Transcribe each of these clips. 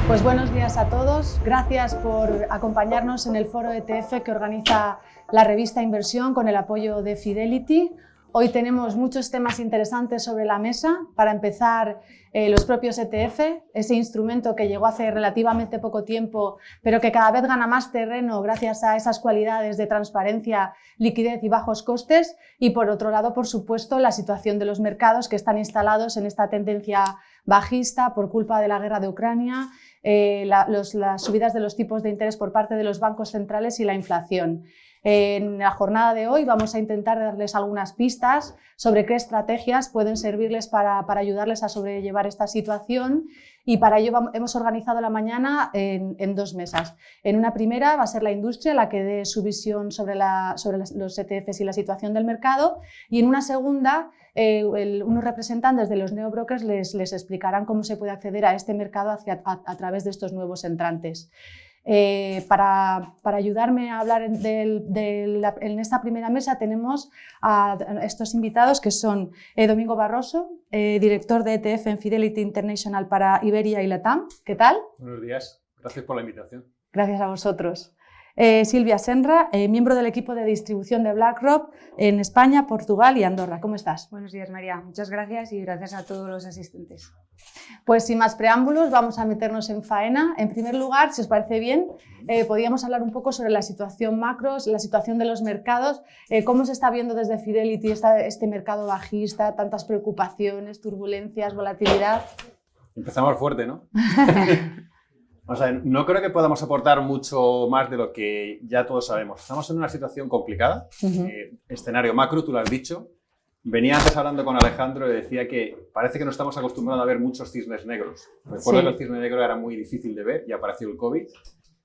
Pues buenos días a todos. Gracias por acompañarnos en el foro ETF que organiza la revista Inversión con el apoyo de Fidelity. Hoy tenemos muchos temas interesantes sobre la mesa. Para empezar, los propios ETF, ese instrumento que llegó hace relativamente poco tiempo, pero que cada vez gana más terreno gracias a esas cualidades de transparencia, liquidez y bajos costes. Y por otro lado, por supuesto, la situación de los mercados que están instalados en esta tendencia bajista por culpa de la guerra de Ucrania, las subidas de los tipos de interés por parte de los bancos centrales y la inflación. En la jornada de hoy vamos a intentar darles algunas pistas sobre qué estrategias pueden servirles para ayudarles a sobrellevar esta situación, y para ello hemos organizado la mañana en dos mesas. En una primera va a ser la industria la que dé su visión sobre los ETFs y la situación del mercado, y en una segunda unos representantes de los neobrokers les explicarán cómo se puede acceder a este mercado a través de estos nuevos entrantes. Para ayudarme a hablar en esta primera mesa tenemos a estos invitados que son Domingo Barroso, director de ETF en Fidelity International para Iberia y Latam. ¿Qué tal? Buenos días, gracias por la invitación. Gracias a vosotros. Silvia Senra, miembro del equipo de distribución de BlackRock en España, Portugal y Andorra. ¿Cómo estás? Buenos días, María. Muchas gracias y gracias a todos los asistentes. Pues sin más preámbulos, vamos a meternos en faena. En primer lugar, si os parece bien, podríamos hablar un poco sobre la situación macro, la situación de los mercados, cómo se está viendo desde Fidelity este mercado bajista, tantas preocupaciones, turbulencias, volatilidad. Empezamos fuerte, ¿no? Vamos a ver, no creo que podamos aportar mucho más de lo que ya todos sabemos. Estamos en una situación complicada, escenario macro, tú lo has dicho. Venía antes hablando con Alejandro y decía que parece que no estamos acostumbrados a ver muchos cisnes negros. Recuerdo que el cisne negro era muy difícil de ver y apareció el COVID,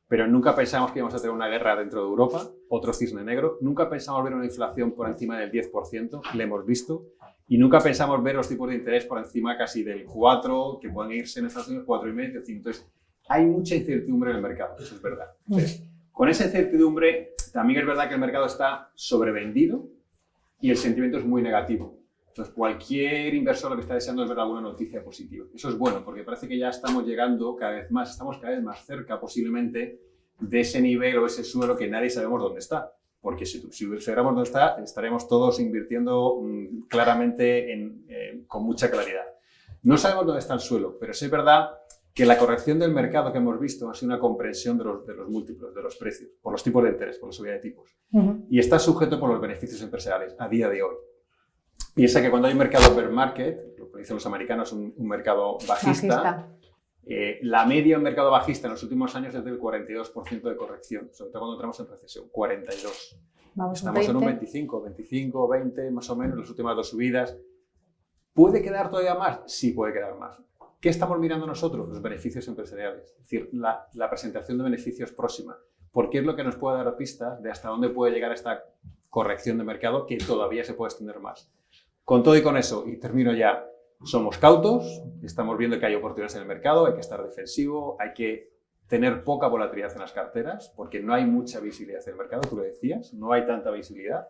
pero nunca pensamos que íbamos a tener una guerra dentro de Europa, otro cisne negro. Nunca pensamos ver una inflación por encima del 10%, le hemos visto. Y nunca pensamos ver los tipos de interés por encima casi del 4%, que pueden irse en Estados Unidos 4,5%, 5%. Entonces, hay mucha incertidumbre en el mercado, eso es verdad. Con esa incertidumbre, también es verdad que el mercado está sobrevendido y el sentimiento es muy negativo. Entonces, cualquier inversor lo que está deseando es ver alguna noticia positiva. Eso es bueno, porque parece que ya estamos llegando estamos cada vez más cerca posiblemente de ese nivel o ese suelo que nadie sabemos dónde está. Porque si supiéramos dónde está, estaremos todos invirtiendo claramente con mucha claridad. No sabemos dónde está el suelo, pero sí es verdad que la corrección del mercado que hemos visto ha sido una comprensión de los múltiplos, de los precios, por los tipos de interés, por la subida de tipos. Y está sujeto por los beneficios empresariales a día de hoy. Piensa que cuando hay un mercado bear market, lo que dicen los americanos, un mercado bajista. La media del mercado bajista en los últimos años es del 42% de corrección, sobre todo cuando entramos en recesión, 42%. Estamos en un 25, 20 más o menos, las últimas dos subidas. ¿Puede quedar todavía más? Sí, puede quedar más. ¿Qué estamos mirando nosotros? Los beneficios empresariales, es decir, la presentación de beneficios próxima, porque es lo que nos puede dar pistas de hasta dónde puede llegar esta corrección de mercado que todavía se puede extender más. Con todo y con eso, y termino ya, somos cautos, estamos viendo que hay oportunidades en el mercado, hay que estar defensivo, hay que tener poca volatilidad en las carteras, porque no hay mucha visibilidad en el mercado, tú lo decías, no hay tanta visibilidad.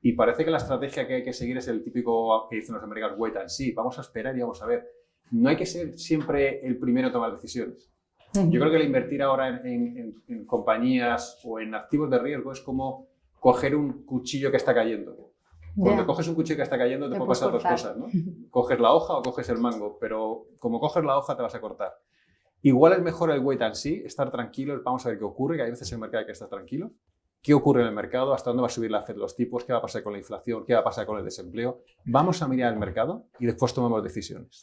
Y parece que la estrategia que hay que seguir es el típico que dicen los americanos, wait and see, vamos a esperar y vamos a ver. No hay que ser siempre el primero a tomar decisiones. Yo creo que el invertir ahora en compañías o en activos de riesgo es como coger un cuchillo que está cayendo. Cuando coges un cuchillo que está cayendo te pueden pasar dos cosas, ¿no? Coges la hoja o coges el mango, pero como coges la hoja te vas a cortar. Igual es mejor el wait and see, estar tranquilo, vamos a ver qué ocurre, que hay veces en el mercado hay que estar tranquilo. ¿Qué ocurre en el mercado? ¿Hasta dónde va a subir la Fed los tipos? ¿Qué va a pasar con la inflación? ¿Qué va a pasar con el desempleo? Vamos a mirar el mercado y después tomamos decisiones.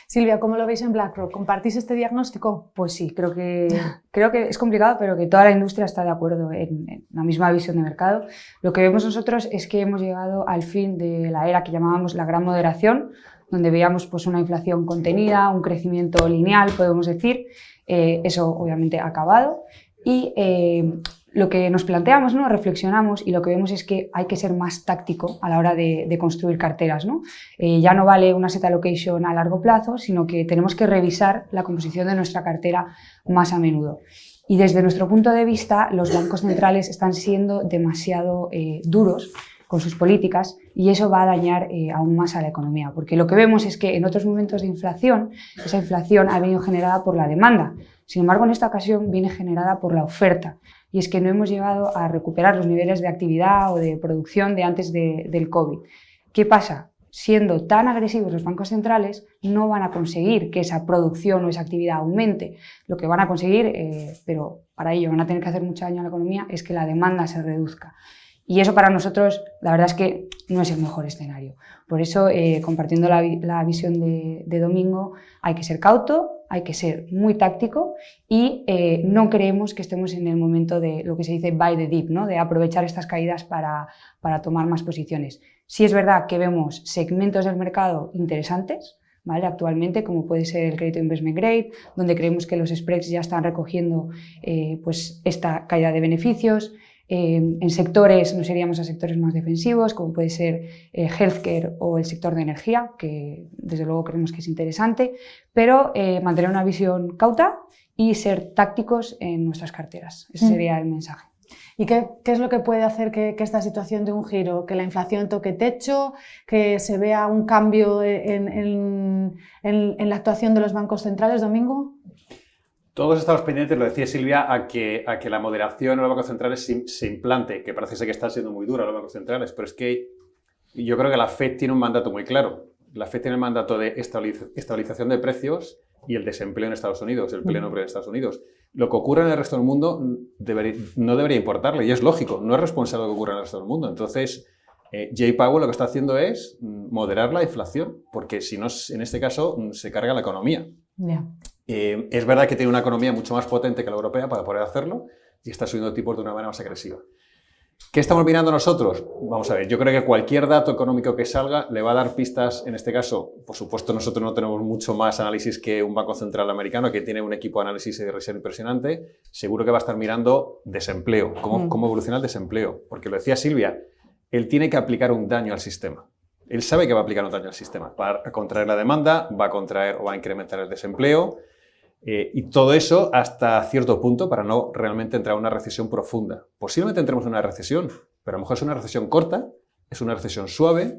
Silvia, ¿cómo lo veis en BlackRock? ¿Compartís este diagnóstico? Pues sí, creo que es complicado, pero que toda la industria está de acuerdo en la misma visión de mercado. Lo que vemos nosotros es que hemos llegado al fin de la era que llamábamos la gran moderación, donde veíamos pues, una inflación contenida, un crecimiento lineal, podemos decir. Eso obviamente ha acabado. Y lo que nos planteamos, ¿no? Reflexionamos y lo que vemos es que hay que ser más táctico a la hora de construir carteras, ¿no? Ya no vale una asset allocation a largo plazo, sino que tenemos que revisar la composición de nuestra cartera más a menudo. Y desde nuestro punto de vista, los bancos centrales están siendo demasiado duros con sus políticas, y eso va a dañar aún más a la economía, porque lo que vemos es que en otros momentos de inflación, esa inflación ha venido generada por la demanda. Sin embargo, en esta ocasión viene generada por la oferta, y es que no hemos llegado a recuperar los niveles de actividad o de producción de antes del COVID. ¿Qué pasa? Siendo tan agresivos los bancos centrales, no van a conseguir que esa producción o esa actividad aumente. Lo que van a conseguir, pero para ello van a tener que hacer mucho daño a la economía, es que la demanda se reduzca. Y eso para nosotros, la verdad es que no es el mejor escenario. Por eso, compartiendo la visión de Domingo, hay que ser cauto, hay que ser muy táctico y no creemos que estemos en el momento de lo que se dice buy the dip, ¿no? De aprovechar estas caídas para tomar más posiciones. Sí es verdad que vemos segmentos del mercado interesantes, ¿vale? Actualmente, como puede ser el crédito investment grade, donde creemos que los spreads ya están recogiendo pues esta caída de beneficios. En sectores nos iríamos a sectores más defensivos, como puede ser healthcare o el sector de energía, que desde luego creemos que es interesante, pero mantener una visión cauta y ser tácticos en nuestras carteras. Ese sería el mensaje. ¿Y qué es lo que puede hacer que esta situación dé un giro? ¿Que la inflación toque techo? ¿Que se vea un cambio en la actuación de los bancos centrales, Domingo? Todos estamos pendientes, lo decía Silvia, a que la moderación en los bancos centrales se implante, que parece ser que están siendo muy duros los bancos centrales, pero es que yo creo que la FED tiene un mandato muy claro. La FED tiene el mandato de estabilización de precios y el desempleo en Estados Unidos, el pleno empleo en Estados Unidos. Lo que ocurre en el resto del mundo no debería importarle, y es lógico, no es responsable de lo que ocurre en el resto del mundo. Entonces, Jay Powell lo que está haciendo es moderar la inflación, porque si no, en este caso, se carga la economía. Yeah. Es verdad que tiene una economía mucho más potente que la europea para poder hacerlo y está subiendo tipos de una manera más agresiva. ¿Qué estamos mirando nosotros? Vamos a ver, yo creo que cualquier dato económico que salga le va a dar pistas, en este caso, por supuesto nosotros no tenemos mucho más análisis que un banco central americano que tiene un equipo de análisis y de reserva impresionante, seguro que va a estar mirando desempleo, cómo evoluciona el desempleo, porque lo decía Silvia, él tiene que aplicar un daño al sistema. Él sabe que va a aplicar un daño al sistema, va a contraer la demanda, va a contraer o va a incrementar el desempleo, y todo eso hasta cierto punto para no realmente entrar en una recesión profunda. Posiblemente entremos en una recesión, pero a lo mejor es una recesión corta, es una recesión suave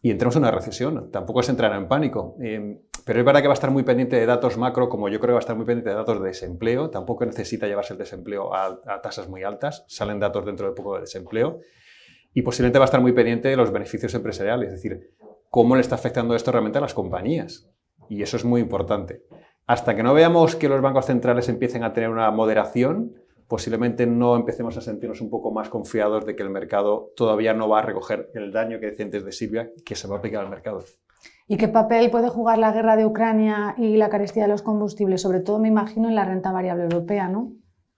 y entremos en una recesión. Tampoco es entrar en pánico. Pero es verdad que va a estar muy pendiente de datos macro, como yo creo que va a estar muy pendiente de datos de desempleo. Tampoco necesita llevarse el desempleo a tasas muy altas. Salen datos dentro de poco de desempleo. Y posiblemente va a estar muy pendiente de los beneficios empresariales, es decir, cómo le está afectando esto realmente a las compañías. Y eso es muy importante. Hasta que no veamos que los bancos centrales empiecen a tener una moderación, posiblemente no empecemos a sentirnos un poco más confiados de que el mercado todavía no va a recoger el daño que decía antes de Silvia, que se va a aplicar al mercado. ¿Y qué papel puede jugar la guerra de Ucrania y la carestía de los combustibles? Sobre todo, me imagino, en la renta variable europea, ¿no?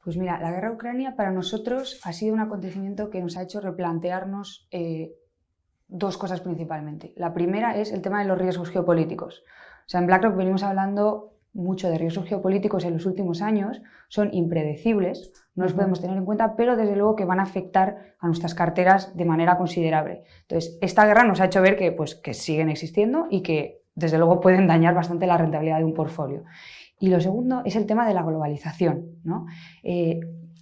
Pues mira, la guerra de Ucrania para nosotros ha sido un acontecimiento que nos ha hecho replantearnos dos cosas principalmente. La primera es el tema de los riesgos geopolíticos. O sea, en BlackRock venimos hablando mucho de riesgos geopolíticos en los últimos años, son impredecibles, no los podemos tener en cuenta, pero desde luego que van a afectar a nuestras carteras de manera considerable. Entonces, esta guerra nos ha hecho ver que siguen existiendo y que desde luego pueden dañar bastante la rentabilidad de un portfolio. Y lo segundo es el tema de la globalización, ¿no?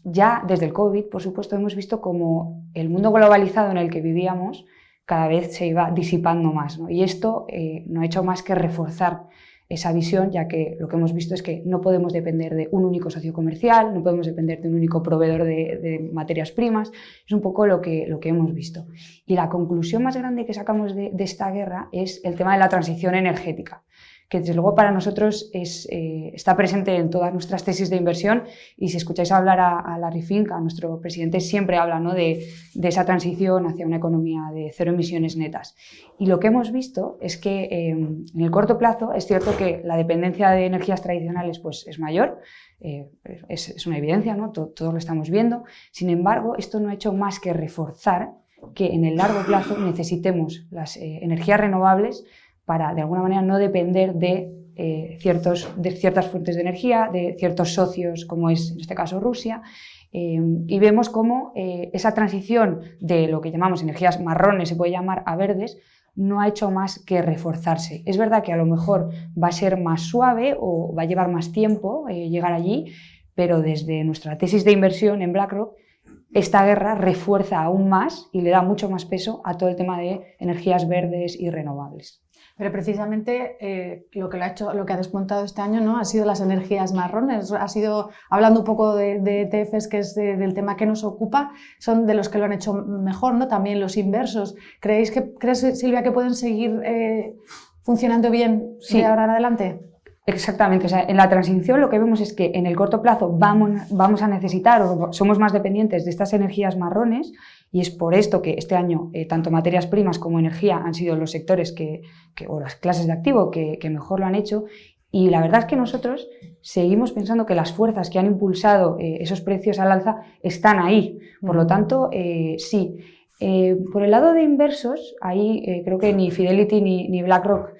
Ya desde el COVID, por supuesto, hemos visto como el mundo globalizado en el que vivíamos cada vez se iba disipando más, ¿no? Y esto no ha hecho más que reforzar esa visión, ya que lo que hemos visto es que no podemos depender de un único socio comercial, no podemos depender de un único proveedor de materias primas, es un poco lo que hemos visto. Y la conclusión más grande que sacamos de esta guerra es el tema de la transición energética, que desde luego para nosotros está presente en todas nuestras tesis de inversión, y si escucháis hablar a Larry Fink, a nuestro presidente, siempre habla, ¿no?, de esa transición hacia una economía de cero emisiones netas. Y lo que hemos visto es que en el corto plazo es cierto que la dependencia de energías tradicionales pues, es mayor, es una evidencia, ¿no? Todos lo estamos viendo. Sin embargo, esto no ha hecho más que reforzar que en el largo plazo necesitemos las energías renovables para, de alguna manera, no depender de ciertas fuentes de energía, de ciertos socios, como es en este caso Rusia, y vemos cómo esa transición de lo que llamamos energías marrones, se puede llamar, a verdes, no ha hecho más que reforzarse. Es verdad que a lo mejor va a ser más suave o va a llevar más tiempo llegar allí, pero desde nuestra tesis de inversión en BlackRock esta guerra refuerza aún más y le da mucho más peso a todo el tema de energías verdes y renovables. Pero precisamente lo que ha despuntado este año, ¿no?, ha sido las energías marrones. Ha sido, hablando un poco de ETFs, que es del tema que nos ocupa, son de los que lo han hecho mejor, ¿no? También los inversos. ¿Crees, Silvia, que pueden seguir funcionando bien de ahora en adelante? Exactamente, o sea, en la transición lo que vemos es que en el corto plazo vamos a necesitar o somos más dependientes de estas energías marrones, y es por esto que este año tanto materias primas como energía han sido los sectores o las clases de activo que mejor lo han hecho, y la verdad es que nosotros seguimos pensando que las fuerzas que han impulsado esos precios al alza están ahí, por lo tanto, sí. Por el lado de inversos, ahí creo que ni Fidelity ni BlackRock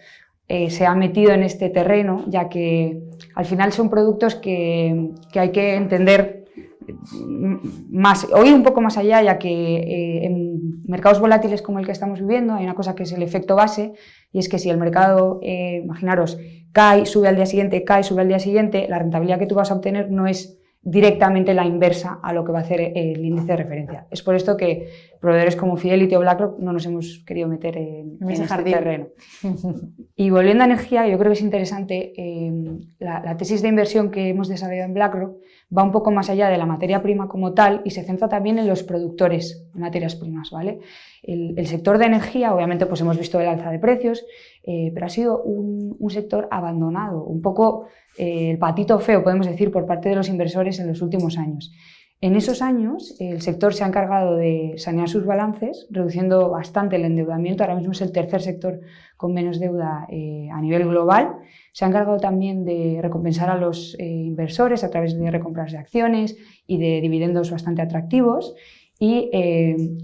se ha metido en este terreno, ya que al final son productos que hay que entender más, o ir un poco más allá, ya que en mercados volátiles como el que estamos viviendo hay una cosa que es el efecto base, y es que si el mercado, imaginaros, cae, sube al día siguiente, cae, sube al día siguiente, la rentabilidad que tú vas a obtener no es directamente la inversa a lo que va a hacer el índice de referencia. Es por esto que proveedores como Fidelity o BlackRock no nos hemos querido meter en este terreno. Y volviendo a energía, yo creo que es interesante, la tesis de inversión que hemos desarrollado en BlackRock va un poco más allá de la materia prima como tal y se centra también en los productores de materias primas, ¿vale? El sector de energía, obviamente, pues hemos visto el alza de precios, pero ha sido un sector abandonado, un poco el patito feo, podemos decir, por parte de los inversores en los últimos años. En esos años, el sector se ha encargado de sanear sus balances, reduciendo bastante el endeudamiento. Ahora mismo es el tercer sector con menos deuda a nivel global. Se ha encargado también de recompensar a los inversores a través de recompras de acciones y de dividendos bastante atractivos. Y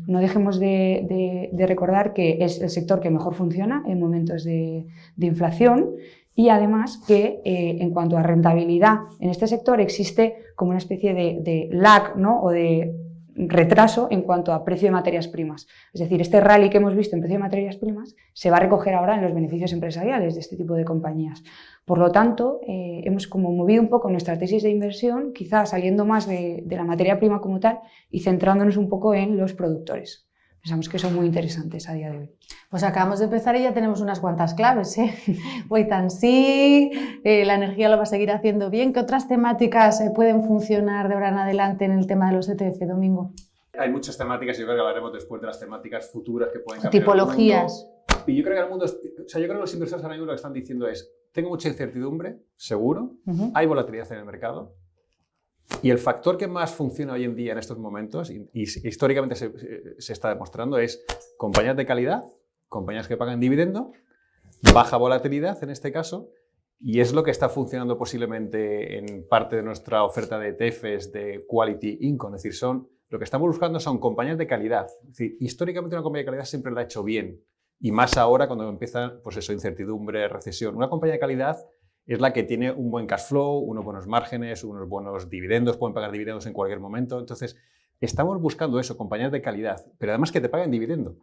no dejemos de recordar que es el sector que mejor funciona en momentos de inflación. Y además que en cuanto a rentabilidad en este sector existe como una especie de lag, ¿no?, o de retraso en cuanto a precio de materias primas. Es decir, este rally que hemos visto en precio de materias primas se va a recoger ahora en los beneficios empresariales de este tipo de compañías. Por lo tanto, hemos como movido un poco nuestra tesis de inversión, quizás saliendo más de la materia prima como tal y centrándonos un poco en los productores. Pensamos que son muy interesantes a día de hoy. Pues acabamos de empezar y ya tenemos unas cuantas claves, ¿eh? Wait and see, la energía lo va a seguir haciendo bien. ¿Qué otras temáticas pueden funcionar de ahora en adelante en el tema de los ETF, Domingo? Hay muchas temáticas, yo creo que hablaremos después de las temáticas futuras que pueden cambiar tipologías. El mundo. Y yo creo que el mundo, yo creo que los inversores ahora mismo lo que están diciendo es: tengo mucha incertidumbre, seguro, hay volatilidad en el mercado. Y el factor que más funciona hoy en día en estos momentos, y históricamente se está demostrando, es compañías de calidad, compañías que pagan dividendo, baja volatilidad en este caso, y es lo que está funcionando posiblemente en parte de nuestra oferta de ETFs de Quality Income. Es decir, lo que estamos buscando son compañías de calidad. Es decir, históricamente una compañía de calidad siempre la ha hecho bien, y más ahora cuando empieza, pues eso, incertidumbre, recesión. Una compañía de calidad es la que tiene un buen cash flow, unos buenos márgenes, unos buenos dividendos, pueden pagar dividendos en cualquier momento. Entonces, estamos buscando eso, compañías de calidad, pero además que te paguen dividendo.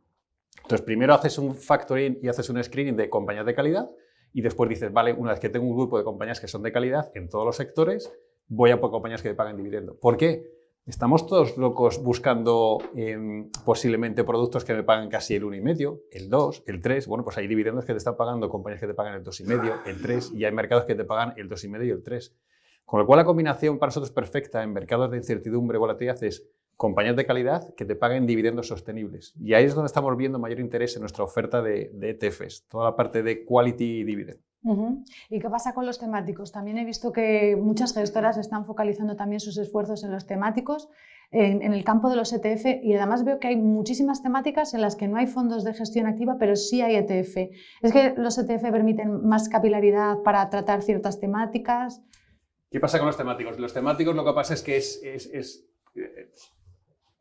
Entonces, primero haces un factoring y haces un screening de compañías de calidad y después dices, vale, una vez que tengo un grupo de compañías que son de calidad en todos los sectores, voy a por compañías que me paguen dividendo. ¿Por qué? Estamos todos locos buscando posiblemente productos que me pagan casi el 1,5, el 2, el 3. Bueno, pues hay dividendos que te están pagando compañías que te pagan el 2,5, el 3, y hay mercados que te pagan el 2,5 y el 3. Con lo cual la combinación para nosotros perfecta en mercados de incertidumbre y volatilidad es compañías de calidad que te paguen dividendos sostenibles. Y ahí es donde estamos viendo mayor interés en nuestra oferta de ETFs, toda la parte de quality dividend. ¿Y qué pasa con los temáticos? También he visto que muchas gestoras están focalizando también sus esfuerzos en los temáticos, en el campo de los ETF, y además veo que hay muchísimas temáticas en las que no hay fondos de gestión activa, pero sí hay ETF. ¿Es que los ETF permiten más capilaridad para tratar ciertas temáticas? ¿Qué pasa con los temáticos? Los temáticos lo que pasa es que es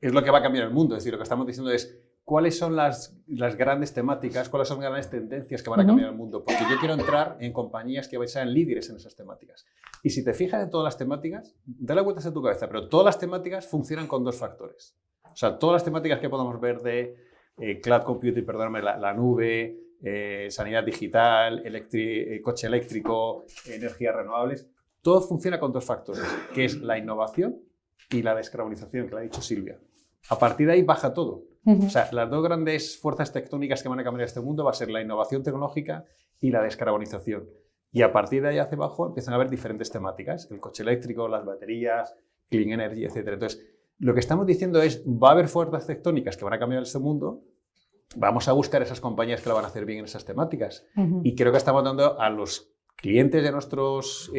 lo que va a cambiar el mundo. Es decir, lo que estamos diciendo es cuáles son las grandes temáticas, cuáles son las grandes tendencias que van a cambiar el mundo. Porque yo quiero entrar en compañías que sean líderes en esas temáticas. Y si te fijas en todas las temáticas, dale vueltas a tu cabeza, pero todas las temáticas funcionan con dos factores. O sea, todas las temáticas que podamos ver de cloud computing, perdóname, la nube, sanidad digital, coche eléctrico, energías renovables, todo funciona con dos factores, que es la innovación y la descarbonización, que la ha dicho Silvia. a partir de ahí baja todo. O sea, las dos grandes fuerzas tectónicas que van a cambiar este mundo va a ser la innovación tecnológica y la descarbonización. Y a partir de ahí hacia abajo empiezan a haber diferentes temáticas, el coche eléctrico, las baterías, clean energy, etc. Entonces, lo que estamos diciendo es, va a haber fuerzas tectónicas que van a cambiar este mundo, vamos a buscar esas compañías que lo van a hacer bien en esas temáticas. Y creo que estamos dando a los clientes de nuestros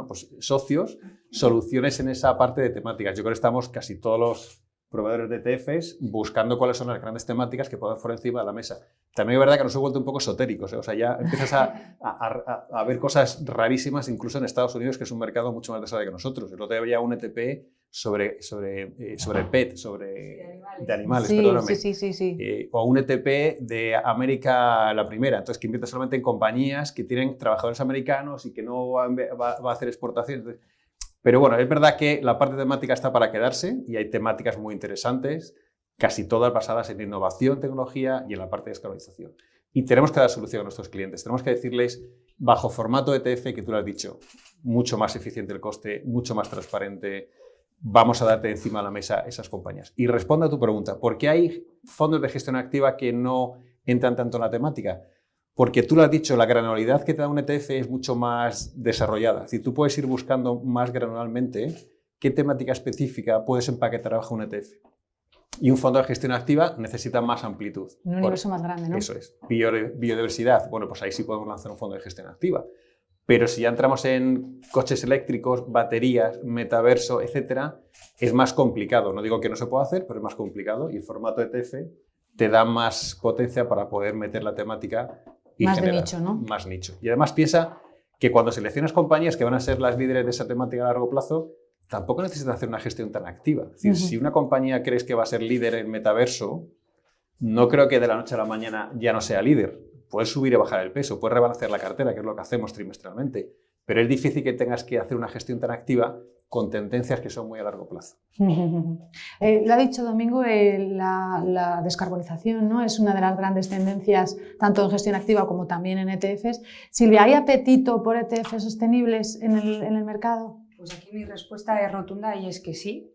pues, socios soluciones en esa parte de temáticas. Yo creo que estamos casi todos los proveedores de ETFs buscando cuáles son las grandes temáticas que puedan por encima de la mesa. También es verdad que nos hemos vuelto un poco esotéricos, ¿eh? O sea, ya empiezas a ver cosas rarísimas, incluso en Estados Unidos, que es un mercado mucho más desarrollado que nosotros. El otro día había un ETP sobre PET, de animales, sí, perdóname. Sí. O un ETP de América la primera, entonces que invierte solamente en compañías que tienen trabajadores americanos y que no va a hacer exportaciones. Pero bueno, es verdad que la parte temática está para quedarse y hay temáticas muy interesantes, casi todas basadas en innovación, tecnología y en la parte de descarbonización. Y tenemos que dar solución a nuestros clientes. Tenemos que decirles, bajo formato ETF, que tú lo has dicho, mucho más eficiente el coste, mucho más transparente, vamos a darte encima de la mesa esas compañías. Y responda a tu pregunta, ¿por qué hay fondos de gestión activa que no entran tanto en la temática? Porque tú lo has dicho, la granularidad que te da un ETF es mucho más desarrollada. Es decir, tú puedes ir buscando más granularmente qué temática específica puedes empaquetar bajo un ETF. Y un fondo de gestión activa necesita más amplitud. Un universo más grande, ¿no? Eso es. Biodiversidad. Bueno, pues ahí sí podemos lanzar un fondo de gestión activa. Pero si ya entramos en coches eléctricos, baterías, metaverso, etcétera, es más complicado. No digo que no se pueda hacer, pero es más complicado. Y el formato ETF te da más potencia para poder meter la temática y más generar de nicho, ¿no? Más nicho. Y además piensa que cuando seleccionas compañías que van a ser las líderes de esa temática a largo plazo, tampoco necesitas hacer una gestión tan activa. Es decir, si una compañía crees que va a ser líder en metaverso, no creo que de la noche a la mañana ya no sea líder. Puedes subir y bajar el peso, puedes rebalancear la cartera, que es lo que hacemos trimestralmente. Pero es difícil que tengas que hacer una gestión tan activa con tendencias que son muy a largo plazo. Lo ha dicho Domingo, la descarbonización, ¿no? Es una de las grandes tendencias, tanto en gestión activa como también en ETFs. Silvia, ¿hay apetito por ETFs sostenibles en el mercado? Pues aquí mi respuesta es rotunda y es que sí.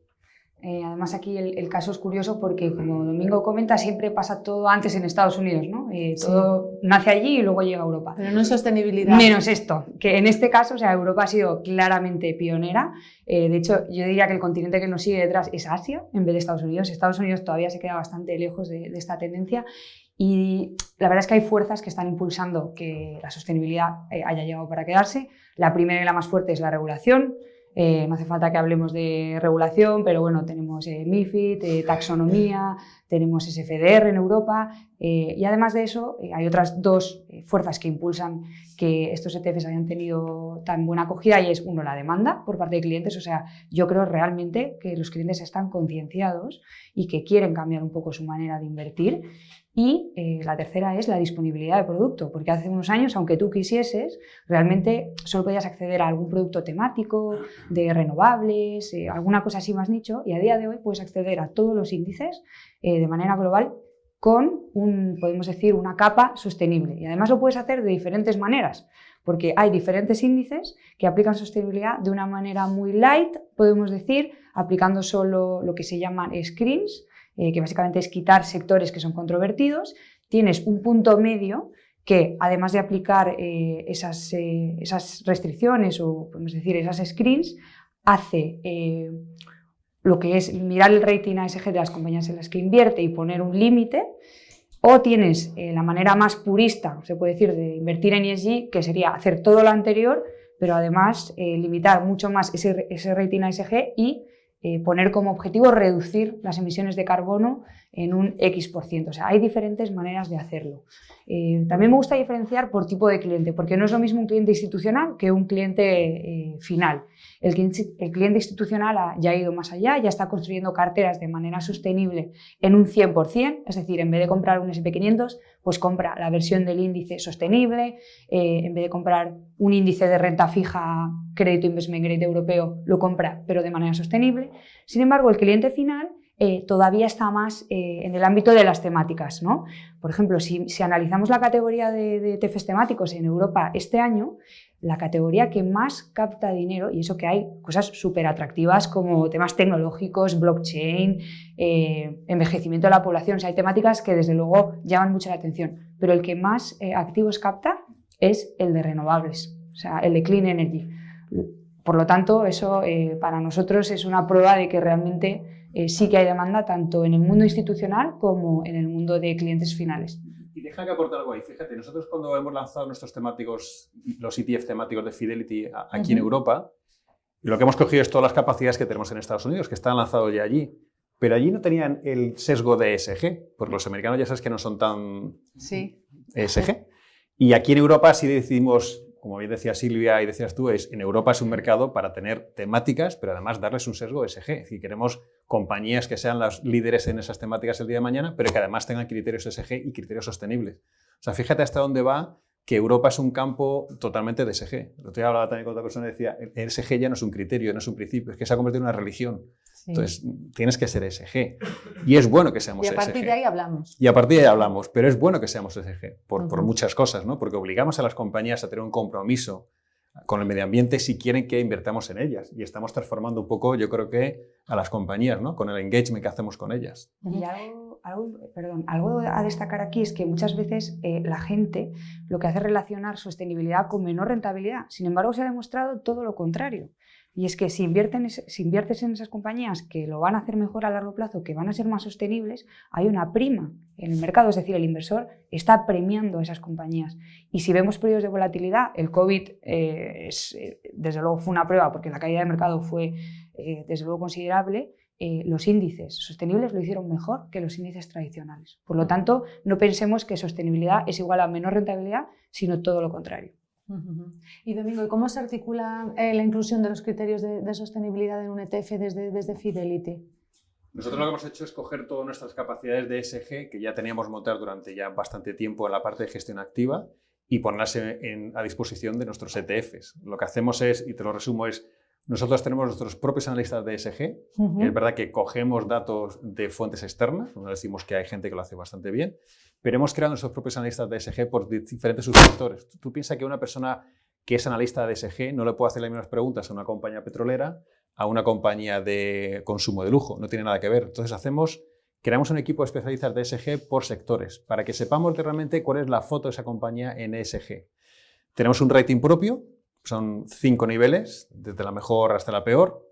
Además aquí el caso es curioso porque, como Domingo comenta, siempre pasa todo antes en Estados Unidos, ¿no? Todo nace allí y luego llega a Europa. Pero no es sostenibilidad. Menos esto, que en este caso, o sea, Europa ha sido claramente pionera. De hecho, yo diría que el continente que nos sigue detrás es Asia en vez de Estados Unidos. Estados Unidos todavía se queda bastante lejos de esta tendencia. Y la verdad es que hay fuerzas que están impulsando que la sostenibilidad haya llegado para quedarse. La primera y la más fuerte es la regulación. No hace falta que hablemos de regulación, pero bueno, tenemos MiFID, taxonomía, tenemos SFDR en Europa y además de eso hay otras dos fuerzas que impulsan que estos ETFs hayan tenido tan buena acogida y es, uno, la demanda por parte de clientes. O sea, yo creo realmente que los clientes están concienciados y que quieren cambiar un poco su manera de invertir. Y la tercera es la disponibilidad de producto, porque hace unos años, aunque tú quisieses, realmente solo podías acceder a algún producto temático, de renovables, alguna cosa así más nicho, y a día de hoy puedes acceder a todos los índices de manera global con, podemos decir, una capa sostenible. Y además lo puedes hacer de diferentes maneras, porque hay diferentes índices que aplican sostenibilidad de una manera muy light, podemos decir, aplicando solo lo que se llaman screens, que básicamente es quitar sectores que son controvertidos. Tienes un punto medio que, además de aplicar esas restricciones o, podemos decir, esas screens, hace lo que es mirar el rating ASG de las compañías en las que invierte y poner un límite. O tienes la manera más purista, se puede decir, de invertir en ESG, que sería hacer todo lo anterior, pero además limitar mucho más ese rating ASG y poner como objetivo reducir las emisiones de carbono en un X%. O sea, hay diferentes maneras de hacerlo. También me gusta diferenciar por tipo de cliente, porque no es lo mismo un cliente institucional que un cliente final. El cliente institucional ya ha ido más allá, ya está construyendo carteras de manera sostenible en un 100%, es decir, en vez de comprar un SP500, pues compra la versión del índice sostenible, en vez de comprar un índice de renta fija, crédito investment grade europeo, lo compra, pero de manera sostenible. Sin embargo, el cliente final todavía está más en el ámbito de las temáticas, ¿no? Por ejemplo, si analizamos la categoría de ETFs temáticos en Europa este año, la categoría que más capta dinero, y eso que hay cosas súper atractivas como temas tecnológicos, blockchain, envejecimiento de la población, o sea, hay temáticas que desde luego llaman mucho la atención, pero el que más activos capta es el de renovables, o sea, el de clean energy. Por lo tanto, eso para nosotros es una prueba de que realmente sí que hay demanda tanto en el mundo institucional como en el mundo de clientes finales. Y deja que aporte algo ahí. Fíjate, nosotros cuando hemos lanzado nuestros temáticos, los ETF temáticos de Fidelity aquí en Europa, y lo que hemos cogido es todas las capacidades que tenemos en Estados Unidos, que están lanzados ya allí. Pero allí no tenían el sesgo de ESG, porque los americanos ya sabes que no son tan ESG. Y aquí en Europa sí decidimos, como bien decía Silvia y decías tú, en Europa es un mercado para tener temáticas, pero además darles un sesgo ESG. Es decir, queremos compañías que sean las líderes en esas temáticas el día de mañana, pero que además tengan criterios ESG y criterios sostenibles. O sea, fíjate hasta dónde va que Europa es un campo totalmente de ESG. El otro día hablaba también con otra persona y decía, el ESG ya no es un criterio, no es un principio, es que se ha convertido en una religión. Sí. Entonces, tienes que ser ESG. Y es bueno que seamos ESG. Y a partir de ahí hablamos. Y a partir de ahí hablamos, pero es bueno que seamos ESG por muchas cosas, ¿no? Porque obligamos a las compañías a tener un compromiso con el medio ambiente si quieren que invertamos en ellas. Y estamos transformando un poco, yo creo que, a las compañías, ¿no? Con el engagement que hacemos con ellas. Y algo a destacar aquí es que muchas veces la gente lo que hace es relacionar sostenibilidad con menor rentabilidad. Sin embargo, se ha demostrado todo lo contrario. Y es que si inviertes en esas compañías que lo van a hacer mejor a largo plazo, que van a ser más sostenibles, hay una prima en el mercado, es decir, el inversor está premiando a esas compañías. Y si vemos periodos de volatilidad, el COVID desde luego fue una prueba porque la caída de mercado fue desde luego considerable, los índices sostenibles lo hicieron mejor que los índices tradicionales. Por lo tanto, no pensemos que sostenibilidad es igual a menor rentabilidad, sino todo lo contrario. Y Domingo, ¿cómo se articula la inclusión de los criterios de sostenibilidad en un ETF desde Fidelity? Nosotros lo que hemos hecho es coger todas nuestras capacidades de ESG, que ya teníamos montar durante ya bastante tiempo en la parte de gestión activa, y ponerlas a disposición de nuestros ETFs. Lo que hacemos es, y te lo resumo, es nosotros tenemos nuestros propios analistas de ESG. Es verdad que cogemos datos de fuentes externas, no decimos que hay gente que lo hace bastante bien, pero hemos creado nuestros propios analistas de ESG por diferentes subsectores. Tú piensas que una persona que es analista de ESG no le puede hacer las mismas preguntas a una compañía petrolera, a una compañía de consumo de lujo, no tiene nada que ver. Entonces creamos un equipo de especialistas de ESG por sectores, para que sepamos realmente cuál es la foto de esa compañía en ESG. Tenemos un rating propio, son 5 niveles, desde la mejor hasta la peor,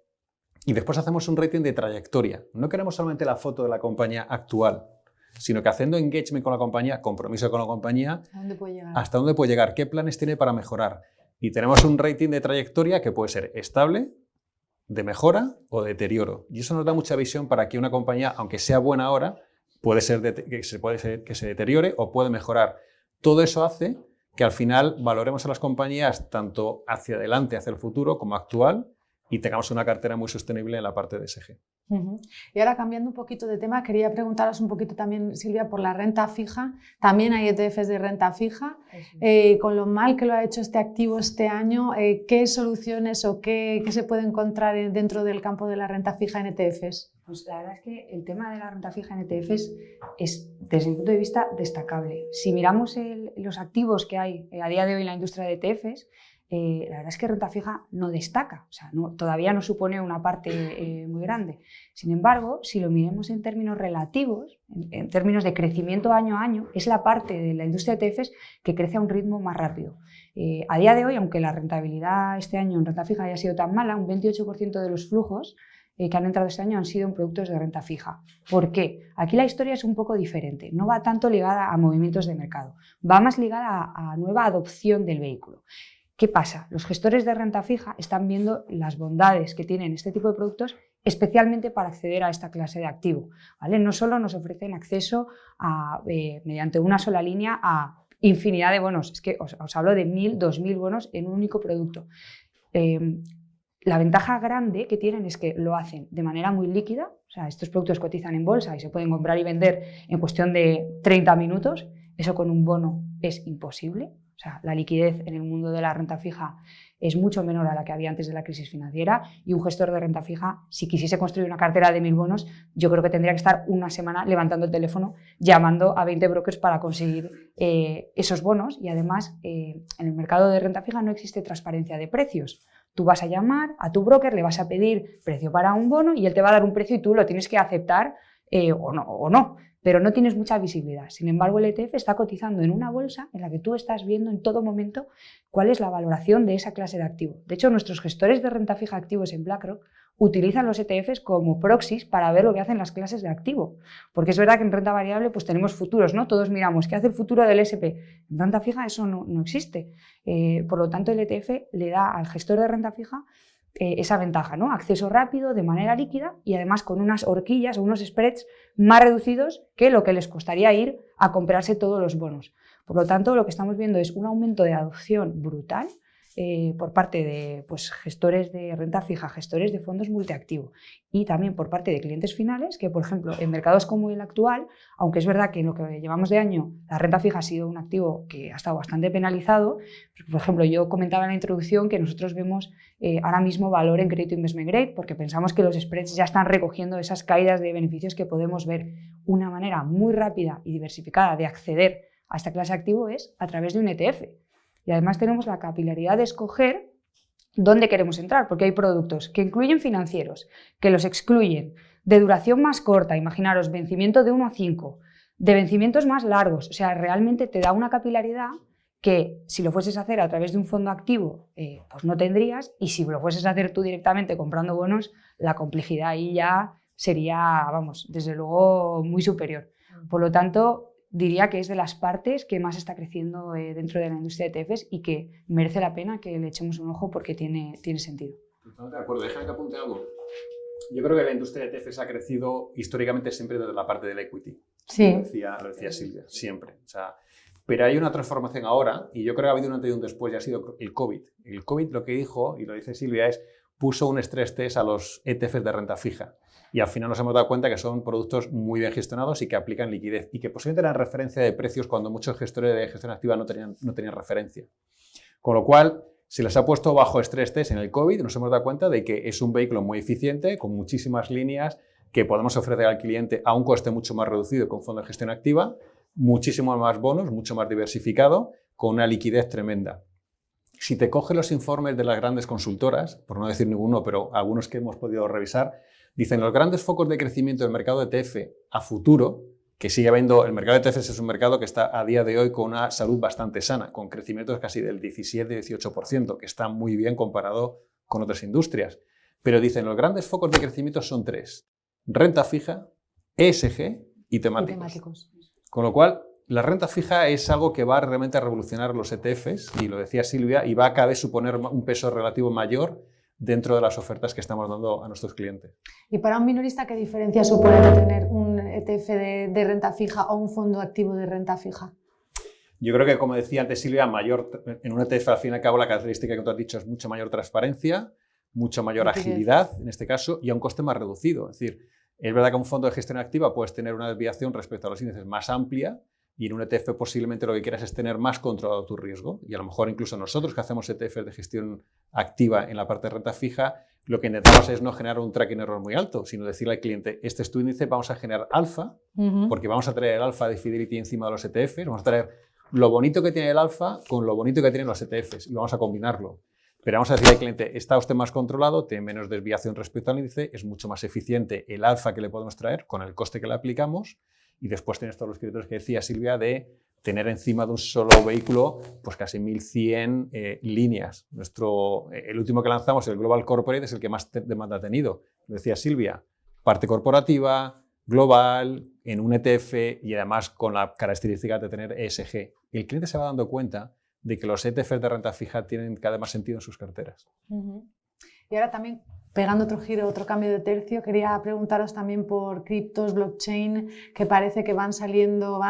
y después hacemos un rating de trayectoria. No queremos solamente la foto de la compañía actual, sino que haciendo engagement con la compañía, compromiso con la compañía, hasta dónde puede llegar, qué planes tiene para mejorar. Y tenemos un rating de trayectoria que puede ser estable, de mejora o de deterioro. Y eso nos da mucha visión para que una compañía, aunque sea buena ahora, puede ser que se deteriore o puede mejorar. Todo eso hace que al final valoremos a las compañías tanto hacia adelante, hacia el futuro, como actual, y tengamos una cartera muy sostenible en la parte de ESG. Y ahora, cambiando un poquito de tema, quería preguntaros un poquito también, Silvia, por la renta fija. También hay ETFs de renta fija. Con lo mal que lo ha hecho este activo este año, ¿qué soluciones o qué se puede encontrar dentro del campo de la renta fija en ETFs? Pues la verdad es que el tema de la renta fija en ETFs es, desde mi punto de vista, destacable. Si miramos los activos que hay a día de hoy en la industria de ETFs, la verdad es que renta fija no destaca, o sea, todavía no supone una parte muy grande. Sin embargo, si lo miremos en términos relativos, en términos de crecimiento año a año, es la parte de la industria de ETFs que crece a un ritmo más rápido. A día de hoy, aunque la rentabilidad este año en renta fija haya sido tan mala, un 28% de los flujos que han entrado este año han sido en productos de renta fija. ¿Por qué? Aquí la historia es un poco diferente, no va tanto ligada a movimientos de mercado, va más ligada a nueva adopción del vehículo. ¿Qué pasa? Los gestores de renta fija están viendo las bondades que tienen este tipo de productos, especialmente para acceder a esta clase de activo, ¿vale? No solo nos ofrecen acceso mediante una sola línea a infinidad de bonos, es que os hablo de 1.000, 2.000 bonos en un único producto. La ventaja grande que tienen es que lo hacen de manera muy líquida, o sea, estos productos cotizan en bolsa y se pueden comprar y vender en cuestión de 30 minutos, eso con un bono es imposible. O sea, la liquidez en el mundo de la renta fija es mucho menor a la que había antes de la crisis financiera y un gestor de renta fija, si quisiese construir una cartera de 1000 bonos, yo creo que tendría que estar una semana levantando el teléfono, llamando a 20 brokers para conseguir esos bonos y además en el mercado de renta fija no existe transparencia de precios. Tú vas a llamar a tu broker, le vas a pedir precio para un bono y él te va a dar un precio y tú lo tienes que aceptar o no, pero no tienes mucha visibilidad. Sin embargo, el ETF está cotizando en una bolsa en la que tú estás viendo en todo momento cuál es la valoración de esa clase de activo. De hecho, nuestros gestores de renta fija activos en BlackRock utilizan los ETFs como proxies para ver lo que hacen las clases de activo. Porque es verdad que en renta variable pues tenemos futuros, ¿no? Todos miramos qué hace el futuro del SP. En renta fija eso no existe. Por lo tanto, el ETF le da al gestor de renta fija esa ventaja, ¿no? Acceso rápido, de manera líquida y además con unas horquillas o unos spreads más reducidos que lo que les costaría ir a comprarse todos los bonos. Por lo tanto, lo que estamos viendo es un aumento de adopción brutal por parte de gestores de renta fija, gestores de fondos multiactivo y también por parte de clientes finales que, por ejemplo, en mercados como el actual, aunque es verdad que en lo que llevamos de año la renta fija ha sido un activo que ha estado bastante penalizado, por ejemplo, yo comentaba en la introducción que nosotros vemos ahora mismo valor en crédito investment grade porque pensamos que los spreads ya están recogiendo esas caídas de beneficios que podemos ver. Una manera muy rápida y diversificada de acceder a esta clase de activo es a través de un ETF. Y además tenemos la capilaridad de escoger dónde queremos entrar, porque hay productos que incluyen financieros, que los excluyen, de duración más corta, imaginaros, vencimiento de 1 a 5, de vencimientos más largos, o sea, realmente te da una capilaridad que si lo fueses a hacer a través de un fondo activo, pues no tendrías, y si lo fueses a hacer tú directamente comprando bonos, la complejidad ahí ya sería, vamos, desde luego muy superior. Por lo tanto, diría que es de las partes que más está creciendo dentro de la industria de ETFs y que merece la pena que le echemos un ojo porque tiene sentido. Totalmente de acuerdo. Déjame que apunte algo. Yo creo que la industria de ETFs ha crecido históricamente siempre desde la parte del equity. Sí. Lo decía Silvia, siempre. O sea, pero hay una transformación ahora y yo creo que ha habido un antes y un después y ha sido el COVID. El COVID lo que dijo, y lo dice Silvia, es puso un stress test a los ETFs de renta fija. Y al final nos hemos dado cuenta que son productos muy bien gestionados y que aplican liquidez y que posiblemente eran referencia de precios cuando muchos gestores de gestión activa no tenían referencia. Con lo cual, se les ha puesto bajo estrés test en el COVID y nos hemos dado cuenta de que es un vehículo muy eficiente, con muchísimas líneas que podemos ofrecer al cliente a un coste mucho más reducido con fondo de gestión activa, muchísimos más bonos, mucho más diversificado, con una liquidez tremenda. Si te coges los informes de las grandes consultoras, por no decir ninguno, pero algunos que hemos podido revisar, dicen los grandes focos de crecimiento del mercado de ETF a futuro, que sigue habiendo, el mercado de ETFs es un mercado que está a día de hoy con una salud bastante sana, con crecimientos casi del 17-18%, que está muy bien comparado con otras industrias. Pero dicen los grandes focos de crecimiento son 3, renta fija, ESG y temáticos. Con lo cual, la renta fija es algo que va realmente a revolucionar los ETFs, y lo decía Silvia, y va a cada vez suponer un peso relativo mayor dentro de las ofertas que estamos dando a nuestros clientes. Y para un minorista, ¿qué diferencia supone de tener un ETF de renta fija o un fondo activo de renta fija? Yo creo que, como decía antes Silvia, en un ETF al fin y al cabo la característica que tú has dicho es mucha mayor transparencia, mucha mayor agilidad en este caso y a un coste más reducido. Es decir, es verdad que un fondo de gestión activa puedes tener una desviación respecto a los índices más amplia y en un ETF posiblemente lo que quieras es tener más controlado tu riesgo. Y a lo mejor incluso nosotros que hacemos ETFs de gestión activa en la parte de renta fija, lo que intentamos es no generar un tracking error muy alto, sino decirle al cliente, este es tu índice, vamos a generar alfa, porque vamos a traer el alfa de Fidelity encima de los ETFs, vamos a traer lo bonito que tiene el alfa con lo bonito que tienen los ETFs y vamos a combinarlo. Pero vamos a decirle al cliente, está usted más controlado, tiene menos desviación respecto al índice, es mucho más eficiente el alfa que le podemos traer con el coste que le aplicamos. Y después tienes todos los criterios que decía Silvia de tener encima de un solo vehículo pues casi 1100 líneas. El último que lanzamos, el Global Corporate, es el que más demanda ha tenido. Lo decía Silvia, parte corporativa, global, en un ETF y además con la característica de tener ESG. Y el cliente se va dando cuenta de que los ETFs de renta fija tienen cada vez más sentido en sus carteras. Y ahora también, pegando otro giro, otro cambio de tercio, quería preguntaros también por criptos, blockchain, que parece que van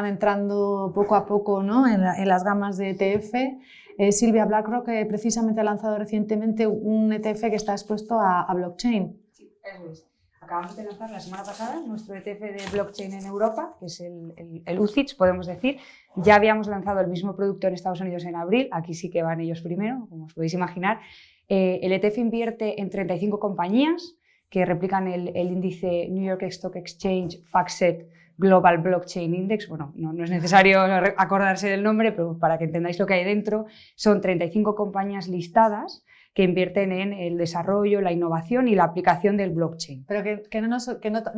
entrando poco a poco, ¿no? en las gamas de ETF. Silvia, BlackRock precisamente ha lanzado recientemente un ETF que está expuesto a blockchain. Sí, eso es. acabamos de lanzar la semana pasada nuestro ETF de blockchain en Europa, que es el UCITS, podemos decir. Ya habíamos lanzado el mismo producto en Estados Unidos en abril, aquí sí que van ellos primero, como os podéis imaginar. El ETF invierte en 35 compañías que replican el índice New York Stock Exchange FactSet Global Blockchain Index. Bueno, no es necesario acordarse del nombre, pero para que entendáis lo que hay dentro, son 35 compañías listadas que invierten en el desarrollo, la innovación y la aplicación del blockchain. Pero que no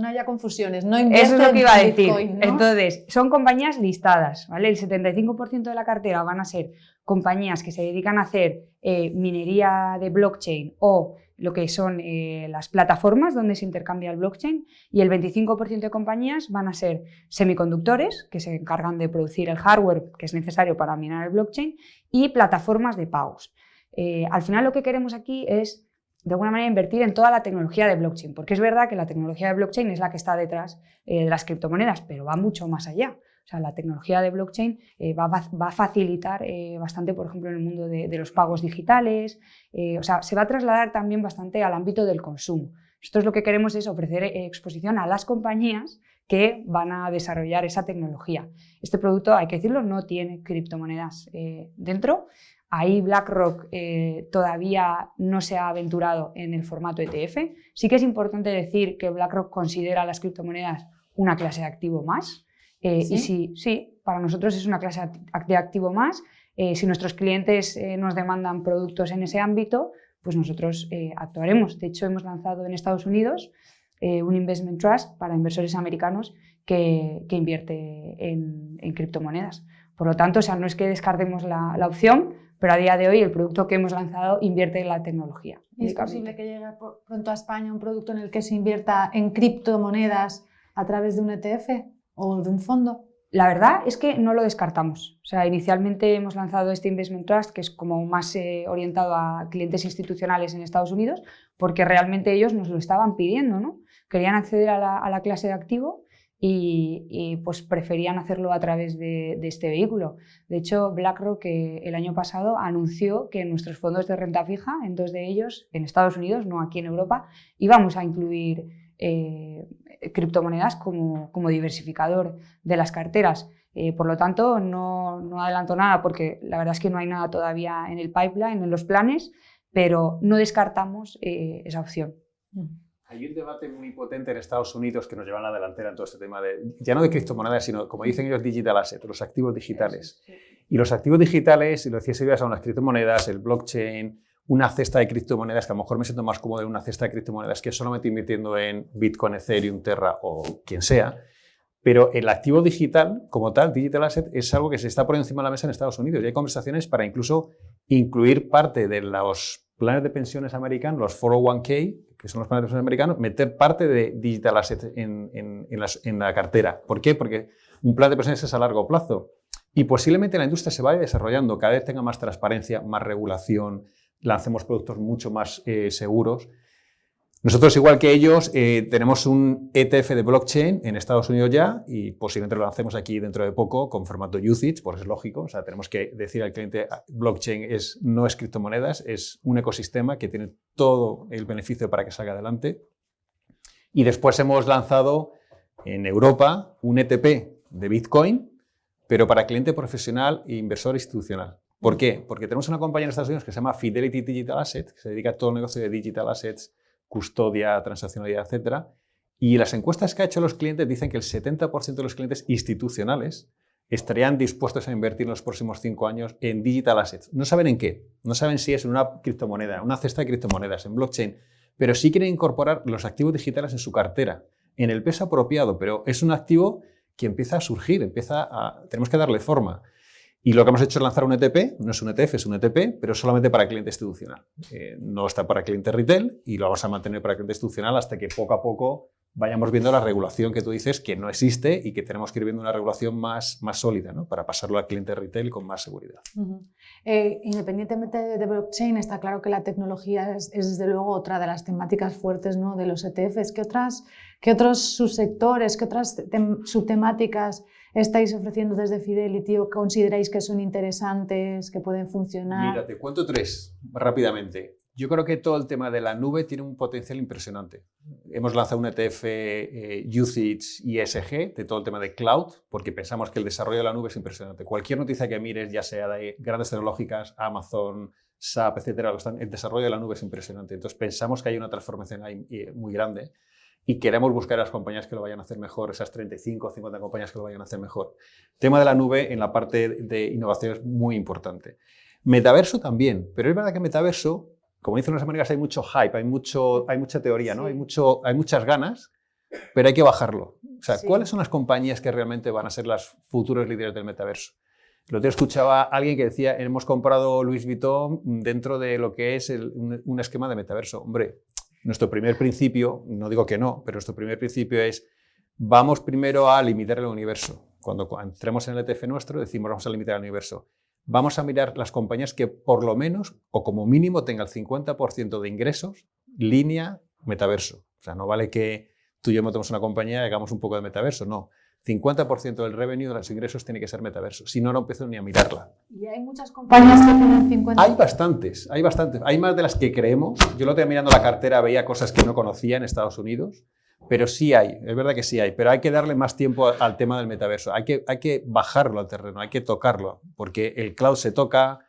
haya confusiones, no invierten. Eso es lo que iba a decir. Bitcoin, ¿no? Entonces, son compañías listadas, ¿vale? El 75% de la cartera van a ser compañías que se dedican a hacer minería de blockchain o lo que son las plataformas donde se intercambia el blockchain, y el 25% de compañías van a ser semiconductores, que se encargan de producir el hardware que es necesario para minar el blockchain, y plataformas de pagos. Al final lo que queremos aquí es, de alguna manera, invertir en toda la tecnología de blockchain, porque es verdad que la tecnología de blockchain es la que está detrás de las criptomonedas, pero va mucho más allá. O sea, la tecnología de blockchain va a facilitar bastante, por ejemplo, en el mundo de los pagos digitales. O sea, se va a trasladar también bastante al ámbito del consumo. Nosotros lo que queremos es ofrecer exposición a las compañías que van a desarrollar esa tecnología. Este producto, hay que decirlo, no tiene criptomonedas dentro. Ahí BlackRock todavía no se ha aventurado en el formato ETF. Sí que es importante decir que BlackRock considera las criptomonedas una clase de activo más. ¿Sí? Y sí, para nosotros es una clase de activo más. Si nuestros clientes nos demandan productos en ese ámbito, pues nosotros actuaremos. De hecho, hemos lanzado en Estados Unidos un investment trust para inversores americanos que invierte en criptomonedas. Por lo tanto, o sea, no es que descartemos la opción, pero a día de hoy el producto que hemos lanzado invierte en la tecnología. ¿Es posible que llegue pronto a España un producto en el que se invierta en criptomonedas a través de un ETF o de un fondo? La verdad es que no lo descartamos. O sea, inicialmente hemos lanzado este Investment Trust, que es como más orientado a clientes institucionales en Estados Unidos, porque realmente ellos nos lo estaban pidiendo, ¿no? Querían acceder a la clase de activo y pues preferían hacerlo a través de este vehículo. De hecho, BlackRock el año pasado anunció que en nuestros fondos de renta fija, en 2 de ellos, en Estados Unidos, no aquí en Europa, íbamos a incluir criptomonedas como diversificador de las carteras. Por lo tanto, no adelanto nada porque la verdad es que no hay nada todavía en el pipeline, en los planes, pero no descartamos esa opción. Hay un debate muy potente en Estados Unidos que nos lleva a la delantera en todo este tema ya no de criptomonedas, sino, como dicen ellos, digital asset, los activos digitales. Sí. Y los activos digitales, y lo decía Silvia, son las criptomonedas, el blockchain, una cesta de criptomonedas, que a lo mejor me siento más cómodo en una cesta de criptomonedas que solamente invirtiendo en Bitcoin, Ethereum, Terra o quien sea. Pero el activo digital, como tal, digital asset, es algo que se está poniendo encima de la mesa en Estados Unidos. Y hay conversaciones para incluso incluir parte de los planes de pensiones americanos, los 401k, que son los planes de pensiones americanos, meter parte de digital asset en la cartera. ¿Por qué? Porque un plan de pensiones es a largo plazo. Y posiblemente la industria se vaya desarrollando, cada vez tenga más transparencia, más regulación, lancemos productos mucho más seguros. Nosotros, igual que ellos, tenemos un ETF de blockchain en Estados Unidos ya y posiblemente lo lancemos aquí dentro de poco con formato UCITS, porque es lógico. O sea, tenemos que decir al cliente, blockchain no es criptomonedas, es un ecosistema que tiene todo el beneficio para que salga adelante. Y después hemos lanzado en Europa un ETP de Bitcoin, pero para cliente profesional e inversor institucional. ¿Por qué? Porque tenemos una compañía en Estados Unidos que se llama Fidelity Digital Asset, que se dedica a todo el negocio de digital assets, custodia, transaccionalidad, etc. Y las encuestas que ha hecho los clientes dicen que el 70% de los clientes institucionales estarían dispuestos a invertir en los próximos 5 años en digital assets. No saben en qué, no saben si es en una criptomoneda, una cesta de criptomonedas, en blockchain, pero sí quieren incorporar los activos digitales en su cartera, en el peso apropiado, pero es un activo que empieza a surgir, tenemos que darle forma. Y lo que hemos hecho es lanzar un ETP, no es un ETF, es un ETP, pero solamente para cliente institucional. No está para cliente retail y lo vamos a mantener para cliente institucional hasta que poco a poco vayamos viendo la regulación que tú dices que no existe y que tenemos que ir viendo una regulación más sólida, ¿no? Para pasarlo al cliente retail con más seguridad. Independientemente de blockchain, está claro que la tecnología es desde luego otra de las temáticas fuertes, ¿no?, de los ETFs. ¿Qué otros subsectores, qué otras subtemáticas estáis ofreciendo desde Fidelity o consideráis que son interesantes, que pueden funcionar? Mira, te cuento 3 rápidamente. Yo creo que todo el tema de la nube tiene un potencial impresionante. Hemos lanzado un ETF UCITS ESG de todo el tema de cloud, porque pensamos que el desarrollo de la nube es impresionante. Cualquier noticia que mires, ya sea de grandes tecnológicas, Amazon, SAP, etcétera, el desarrollo de la nube es impresionante. Entonces pensamos que hay una transformación ahí muy grande y queremos buscar a las compañías que lo vayan a hacer mejor, esas 35 o 50 compañías que lo vayan a hacer mejor. El tema de la nube en la parte de innovación es muy importante. Metaverso también, pero es verdad que metaverso, como dicen los americanos, hay mucho hype, hay mucha teoría, ¿no? Hay muchas ganas, pero hay que bajarlo. O sea, ¿cuáles son las compañías que realmente van a ser las futuros líderes del metaverso? El otro día escuchaba a alguien que decía, hemos comprado Louis Vuitton dentro de lo que es un esquema de metaverso. Hombre, nuestro primer principio, no digo que no, pero nuestro primer principio es, vamos primero a limitar el universo. Cuando entremos en el ETF nuestro, decimos, vamos a limitar el universo. Vamos a mirar las compañías que por lo menos o como mínimo tengan el 50% de ingresos línea metaverso. O sea, no vale que tú y yo montemos una compañía y hagamos un poco de metaverso, no. 50% del revenue de los ingresos tiene que ser metaverso. Si no, no empiezo ni a mirarla. ¿Y hay muchas compañías que tienen 50%? Hay bastantes. Hay más de las que creemos. Yo lo tenía mirando la cartera, veía cosas que no conocía en Estados Unidos. Pero sí hay, es verdad que sí hay, pero hay que darle más tiempo al tema del metaverso. Hay que bajarlo al terreno, hay que tocarlo, porque el cloud se toca,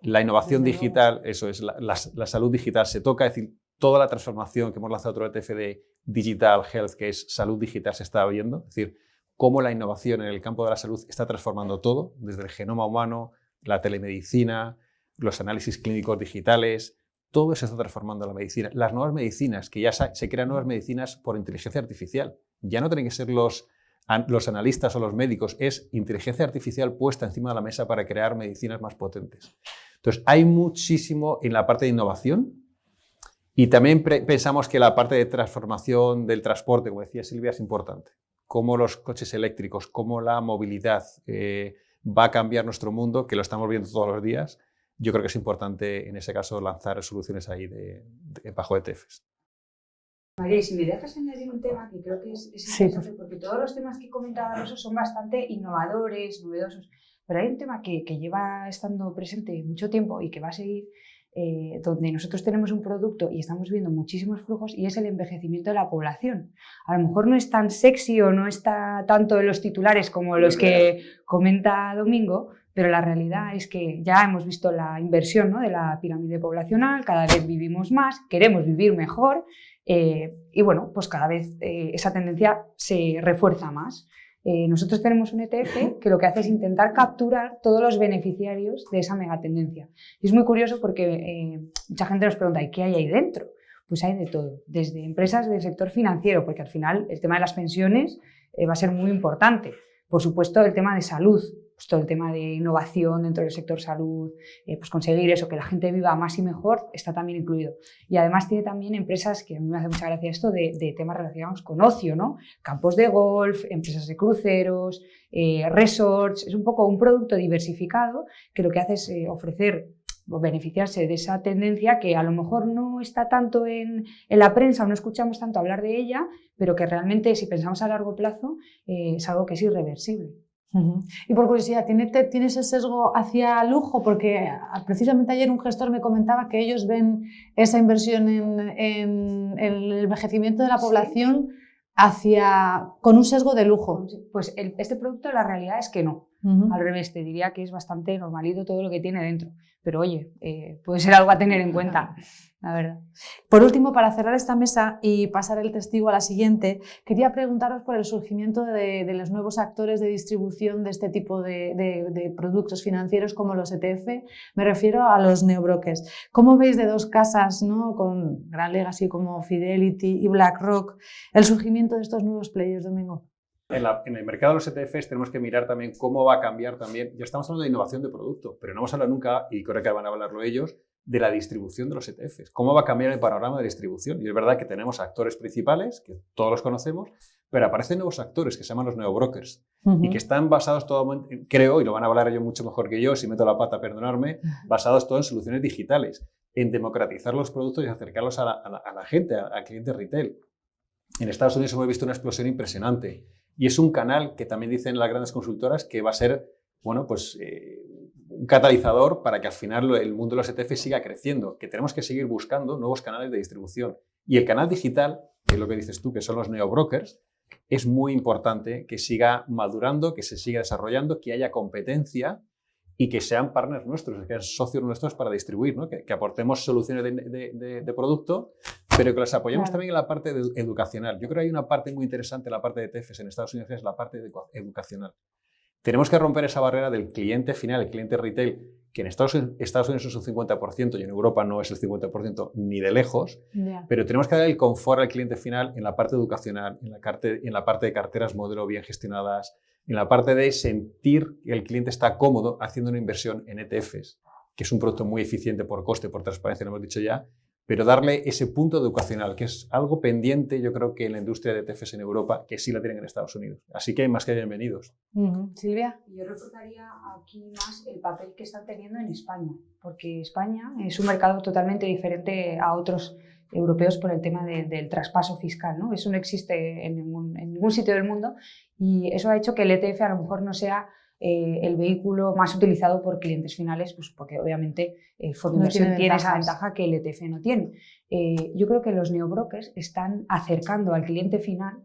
la innovación digital, eso es, la salud digital se toca, es decir, toda la transformación que hemos lanzado otro ETF de Digital Health, que es salud digital, se está viendo, es decir, cómo la innovación en el campo de la salud está transformando todo, desde el genoma humano, la telemedicina, los análisis clínicos digitales. Todo se está transformando en la medicina. Las nuevas medicinas, que ya se crean nuevas medicinas por inteligencia artificial. Ya no tienen que ser los analistas o los médicos, es inteligencia artificial puesta encima de la mesa para crear medicinas más potentes. Entonces, hay muchísimo en la parte de innovación y también pensamos que la parte de transformación del transporte, como decía Silvia, es importante. Cómo los coches eléctricos, cómo la movilidad va a cambiar nuestro mundo, que lo estamos viendo todos los días. Yo creo que es importante, en ese caso, lanzar soluciones ahí bajo ETFs. María, si me dejas añadir un tema que creo que es interesante, porque todos los temas que comentaba Rosso son bastante innovadores, novedosos, pero hay un tema que lleva estando presente mucho tiempo y que va a seguir, donde nosotros tenemos un producto y estamos viendo muchísimos flujos, y es el envejecimiento de la población. A lo mejor no es tan sexy o no está tanto en los titulares como los que comenta Domingo, pero la realidad es que ya hemos visto la inversión, ¿no?, de la pirámide poblacional, cada vez vivimos más, queremos vivir mejor y bueno, pues cada vez esa tendencia se refuerza más. Nosotros tenemos un ETF que lo que hace es intentar capturar todos los beneficiarios de esa megatendencia. Y es muy curioso porque mucha gente nos pregunta, ¿y qué hay ahí dentro? Pues hay de todo, desde empresas del sector financiero, porque al final el tema de las pensiones va a ser muy importante. Por supuesto, el tema de salud, pues todo el tema de innovación dentro del sector salud, pues conseguir eso, que la gente viva más y mejor, está también incluido. Y además tiene también empresas, que a mí me hace mucha gracia esto, de temas relacionados con ocio, ¿no? Campos de golf, empresas de cruceros, resorts. Es un poco un producto diversificado que lo que hace es ofrecer o beneficiarse de esa tendencia que a lo mejor no está tanto en la prensa o no escuchamos tanto hablar de ella, pero que realmente, si pensamos a largo plazo, es algo que es irreversible. Y por curiosidad, ¿tienes ese sesgo hacia lujo? Porque precisamente ayer un gestor me comentaba que ellos ven esa inversión en el envejecimiento de la población con un sesgo de lujo. Pues este producto, la realidad es que no. Al revés, te diría que es bastante normalito todo lo que tiene dentro. Pero oye, puede ser algo a tener en cuenta, la verdad. Por último, para cerrar esta mesa y pasar el testigo a la siguiente, quería preguntaros por el surgimiento de los nuevos actores de distribución de este tipo de productos financieros como los ETF. Me refiero a los neobrokers. ¿Cómo veis de dos casas, ¿no?, con gran legacy como Fidelity y BlackRock, el surgimiento de estos nuevos players, Domingo? En el mercado de los ETFs tenemos que mirar también cómo va a cambiar también. Ya estamos hablando de innovación de producto, pero no hemos hablado nunca, y creo que van a hablarlo ellos, de la distribución de los ETFs. ¿Cómo va a cambiar el panorama de distribución? Y es verdad que tenemos actores principales, que todos los conocemos, pero aparecen nuevos actores que se llaman los neobrokers y que están basados todo, creo, y lo van a hablar ellos mucho mejor que yo, si meto la pata, perdonadme, basados todo en soluciones digitales, en democratizar los productos y acercarlos a la gente, al cliente retail. En Estados Unidos hemos visto una explosión impresionante. Y es un canal que también dicen las grandes consultoras que va a ser, bueno, pues un catalizador para que al final el mundo de los ETF siga creciendo, que tenemos que seguir buscando nuevos canales de distribución. Y el canal digital, que es lo que dices tú, que son los neobrokers, es muy importante que siga madurando, que se siga desarrollando, que haya competencia y que sean partners nuestros, que sean socios nuestros para distribuir, ¿no? Que aportemos soluciones de producto, pero que las apoyemos también en la parte educacional. Yo creo que hay una parte muy interesante en la parte de ETFs en Estados Unidos, que es la parte educacional. Tenemos que romper esa barrera del cliente final, el cliente retail, que en Estados Unidos es un 50% y en Europa no es el 50% ni de lejos, pero tenemos que dar el confort al cliente final en la parte educacional, en la parte de carteras modelo bien gestionadas, en la parte de sentir que el cliente está cómodo haciendo una inversión en ETFs, que es un producto muy eficiente por coste, por transparencia, lo hemos dicho ya, pero darle ese punto educacional, que es algo pendiente, yo creo que en la industria de ETFs en Europa, que sí la tienen en Estados Unidos. Así que más que bienvenidos. Silvia. Yo reforzaría aquí más el papel que están teniendo en España, porque España es un mercado totalmente diferente a otros europeos por el tema del traspaso fiscal, ¿no? Eso no existe en ningún sitio del mundo y eso ha hecho que el ETF a lo mejor no sea el vehículo más utilizado por clientes finales, pues porque obviamente el fondo de inversión tiene esa ventaja que el ETF no tiene. Yo creo que los neobrokers están acercando al cliente final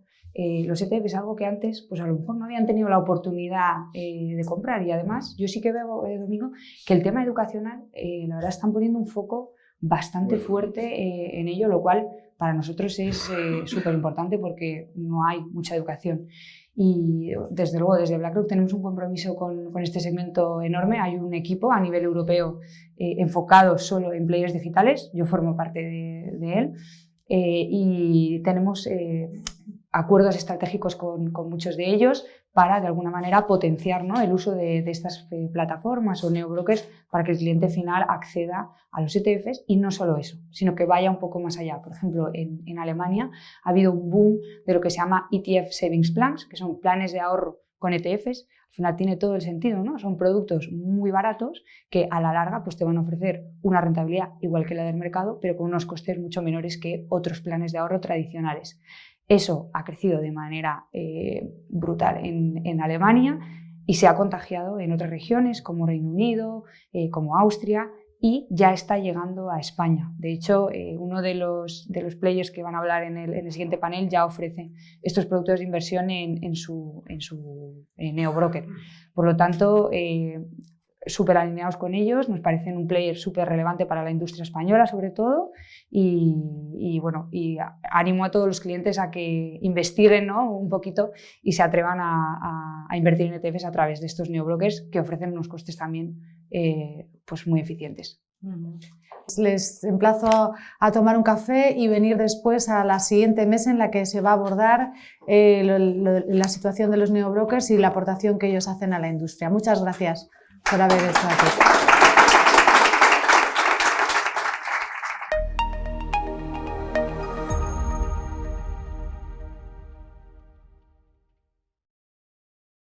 los ETFs, algo que antes pues a lo mejor no habían tenido la oportunidad de comprar, y además yo sí que veo, Domingo, que el tema educacional, la verdad están poniendo un foco bastante fuerte en ello, lo cual para nosotros es súper importante porque no hay mucha educación. Y desde luego desde BlackRock tenemos un compromiso con este segmento enorme. Hay un equipo a nivel europeo enfocado solo en players digitales, yo formo parte de él, y tenemos acuerdos estratégicos con muchos de ellos para de alguna manera potenciar, ¿no?, el uso de estas plataformas o neobrokers para que el cliente final acceda a los ETFs, y no solo eso, sino que vaya un poco más allá. Por ejemplo, en Alemania ha habido un boom de lo que se llama ETF Savings Plans, que son planes de ahorro con ETFs. Al final tiene todo el sentido, ¿no? Son productos muy baratos que a la larga pues, te van a ofrecer una rentabilidad igual que la del mercado, pero con unos costes mucho menores que otros planes de ahorro tradicionales. Eso ha crecido de manera brutal en Alemania y se ha contagiado en otras regiones como Reino Unido, como Austria, y ya está llegando a España. De hecho, uno de los players que van a hablar en el siguiente panel ya ofrece estos productos de inversión en su neobroker. Por lo tanto, súper alineados con ellos, nos parecen un player súper relevante para la industria española sobre todo, y bueno, y animo a todos los clientes a que investiguen, ¿no?, un poquito y se atrevan a invertir en ETFs a través de estos neobrokers que ofrecen unos costes también pues muy eficientes. Les emplazo a tomar un café y venir después a la siguiente mesa en la que se va a abordar la situación de los neobrokers y la aportación que ellos hacen a la industria. Muchas gracias por haber estado aquí.